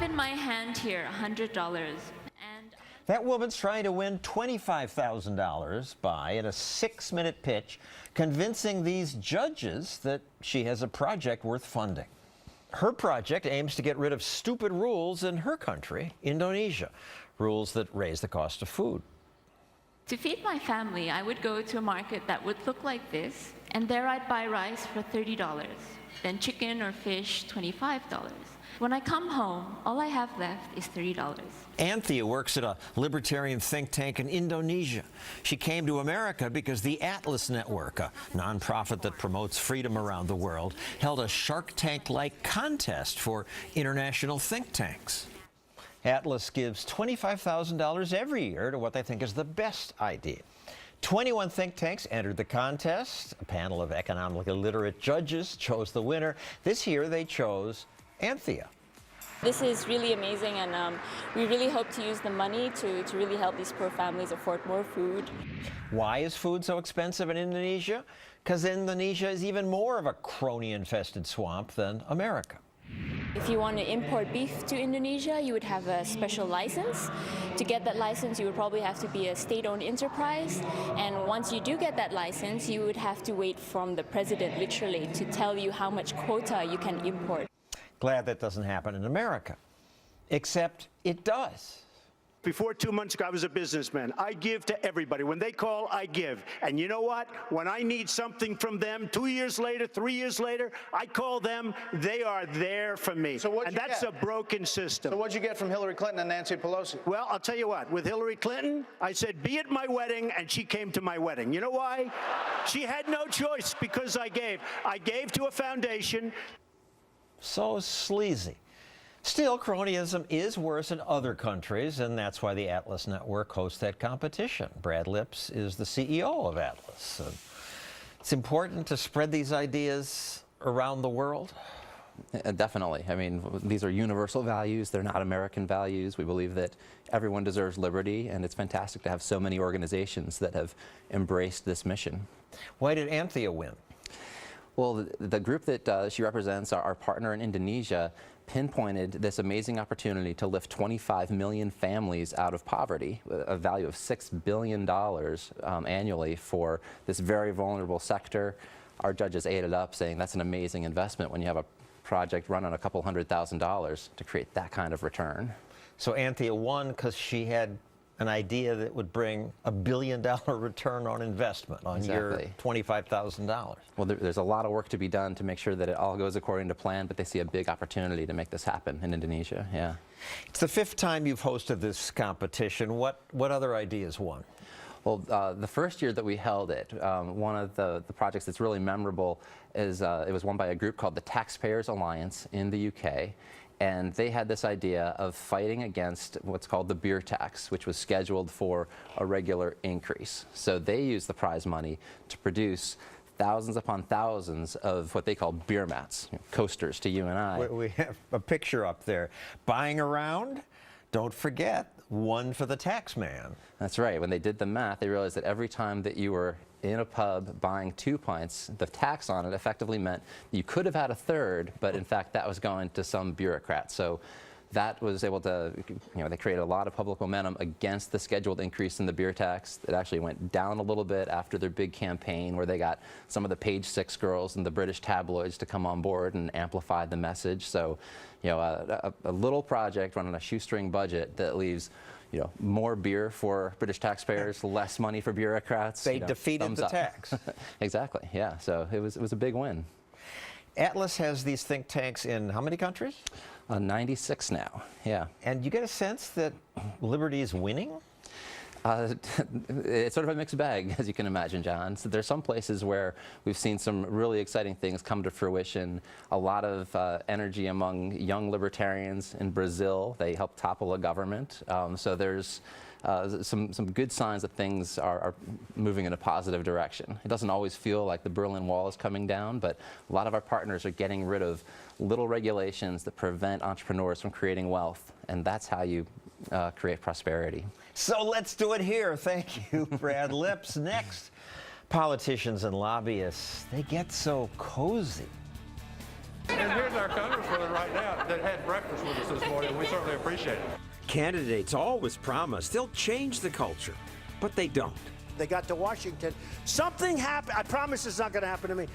have in my hand here $100. And that woman's trying to win $25,000 by, in a 6-minute pitch, convincing these judges that she has a project worth funding. Her project aims to get rid of stupid rules in her country, Indonesia, rules that raise the cost of food. to feed my family, I would go to a market that would look like this, and there I'd buy rice for $30, then chicken or fish, $25. When I come home, all I have left is $30. Anthea works at a libertarian think tank in Indonesia. She came to America because the Atlas Network, a nonprofit that promotes freedom around the world, held a Shark Tank-like contest for international think tanks. Atlas gives $25,000 every year to what they think is the best idea. 21 think tanks entered the contest. A panel of economically literate judges chose the winner. This year they chose Anthea. This is really amazing, and we really hope to use the money to really help these poor families afford more food. Why is food so expensive in Indonesia? Because Indonesia is even more of a crony-infested swamp than America. If you want to import beef to Indonesia, you would have a special license. To get that license, you would probably have to be a state-owned enterprise. And once you do get that license, you would have to wait from the president, literally, to tell you how much quota you can import. Glad that doesn't happen in America. Except it does. Before 2 months ago, I was a businessman. I give to everybody. When they call, I give. And you know what? When I need something from them, 2 years later, 3 years later, I call them. They are there for me. So what'd you and that's get? a broken system. So what'd you get from Hillary Clinton and Nancy Pelosi? Well, I'll tell you what. With Hillary Clinton, I said, be at my wedding, and she came to my wedding. You know why? She had no choice because I gave. I gave to a foundation. So sleazy. Still, cronyism is worse in other countries, and that's why the Atlas Network hosts that competition. Brad Lips is the CEO of Atlas. It's important to spread these ideas around the world. Definitely. I mean, these are universal values. They're not American values. We believe that everyone deserves liberty, and it's fantastic to have so many organizations that have embraced this mission. Why did Anthea win? Well, the group that she represents, our partner in Indonesia, pinpointed this amazing opportunity to lift 25 million families out of poverty, a value of $6 billion annually for this very vulnerable sector. Our judges ate it up, saying that's an amazing investment when you have a project run on a couple $100,000 to create that kind of return. So Anthea won because she had an idea that would bring $1 billion return on investment on your $25,000. Well, there's a lot of work to be done to make sure that it all goes according to plan, but they see a big opportunity to make this happen in Indonesia. Yeah. It's the 5th time you've hosted this competition. What other ideas won? Well, the first year that we held it, one of the projects that's really memorable is it was won by a group called the Taxpayers Alliance in the UK. And they had this idea of fighting against what's called the beer tax, which was scheduled for a regular increase. So they used the prize money to produce thousands upon thousands of what they call beer mats, coasters to you and I. We have a picture up there. Buying around, don't forget, one for the tax man. That's right. When they did the math, they realized that every time that you were in a pub buying 2 pints, the tax on it effectively meant you could have had a third, but in fact that was going to some bureaucrat. So that was able to, they created a lot of public momentum against the scheduled increase in the beer tax. It actually went down a little bit after their big campaign where they got some of the Page 6 girls in the British tabloids to come on board and amplify the message. So, a little project run on a shoestring budget that leaves more beer for British taxpayers, less money for bureaucrats. They defeated the tax. Exactly, yeah. So it was a big win. Atlas has these think tanks in how many countries? 96 now, yeah. And you get a sense that liberty is winning? It's sort of a mixed bag, as you can imagine, John. So there's some places where we've seen some really exciting things come to fruition. A lot of energy among young libertarians in Brazil. They helped topple a government. So there's some good signs that things are moving in a positive direction. It doesn't always feel like the Berlin Wall is coming down, but a lot of our partners are getting rid of little regulations that prevent entrepreneurs from creating wealth, and that's how you create prosperity. So let's do it here. Thank you, Brad Lips. Next, politicians and lobbyists, they get so cozy. And here's our congresswoman right now that had breakfast with us this morning. We certainly appreciate it. Candidates always promise they'll change the culture, but they don't. They got to Washington. Something happened. I promise it's not going to happen to me.